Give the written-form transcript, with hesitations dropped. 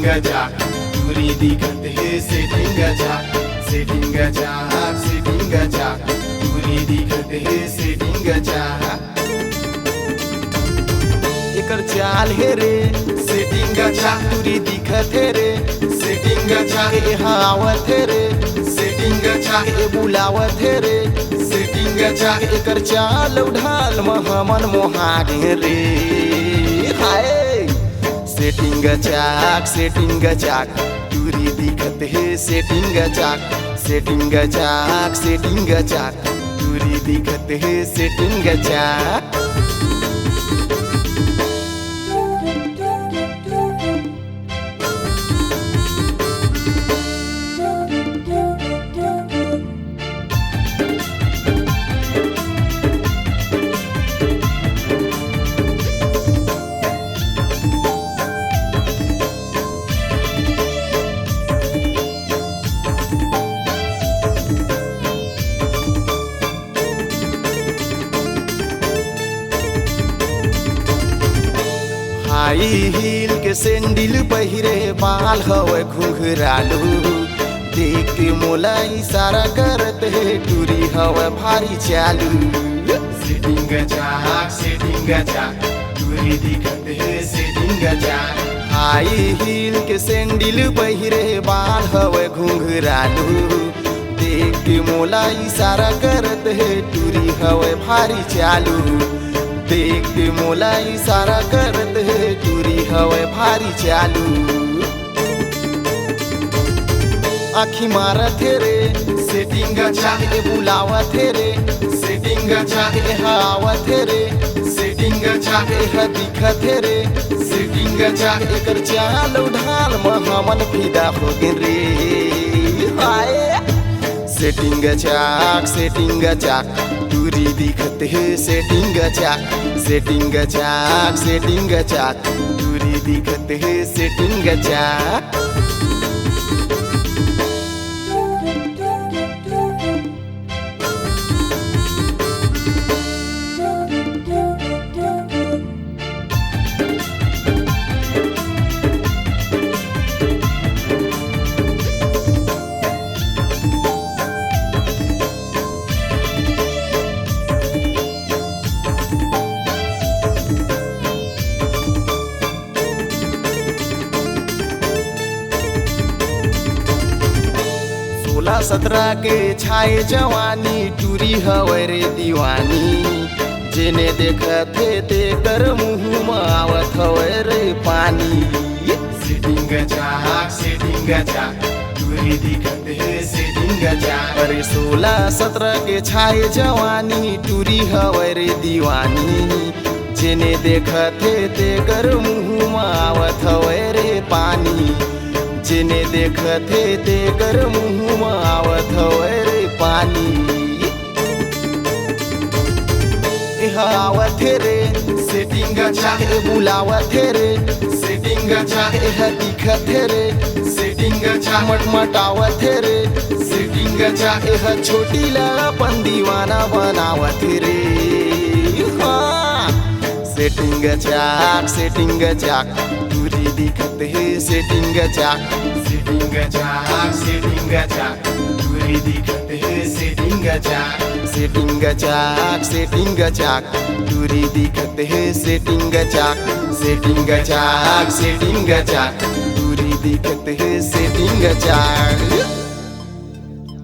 setting जाक दूरी दिखत है सेटिंग जाक सेटिंग जाक सेटिंग जाक दूरी दिखत है सेटिंग जाक एकर चाल हे रे सेटिंग जाक दूरी दिखत है रे सेटिंग जाक ए आवत है रे सेटिंग जाक ए बुलावत है रे सेटिंग जाक एकर चाल उढ़ाल महमन मोहागे रे हाय सेटिंग जाक दूरी दिखत है सेटिंग जाक सेटिंग जाक सेटिंग जाक दूरी दिखत है सेटिंग जाक हाई हील के सैंडल पहिरे बाल हवे घुंघरालू देख के मोला इशारा करत है टूरी हवे भारी चालू सेटिंग जाक टूरी दिखत है सेटिंग जाक हाई हील के सैंडल पहिरे बाल हवे घुंघरालू देख के मोला इशारा करत है टूरी हवे भारी चालू देख के मोला इशारा करत है टूरी हवे भारी चालू आखी मारत है रे सेटिंग जाक ए बुलावत है रे सेटिंग जाक ए हावत है रे सेटिंग जाक ए दिखत है रे सेटिंग जाक एकर चाल उढ़ाल महमन फिदा हो गे रे हाय सेटिंग जाक दूरी दिखत है सेटिंग जाक सेटिंग जाक दूरी दिखत है सेटिंग जाक सोलह 17 के छाए जवानी टूरी हवे रे दीवानी जेने देखत हे ते कर मुँह में आवत हवे रे पानी सेटिंग जाक दूरी दिखत है सेटिंग जाक अरे 16 17 के छाए जवानी टूरी हवे रे दीवानी जेने देखत हे ते कर मुँह में आवत हवे रे पानी जेने देखत है ते कर मुँह में आवत हवे रे पानी आवत है रे सेटिंग जाक ए बुलावत है रे सेटिंग जाक ए दिखत है रे सेटिंग जाक मटमटावत है रे सेटिंग जाक ए छोटी ला अपन दीवाना बनावत है रे हाँ सेटिंग जाक दूरी दिखत है सेटिंग जाक दूरी दिखत है सेटिंग जाक दूरी दिखत है सेटिंग जाक दूरी दिखत है सेटिंग जाक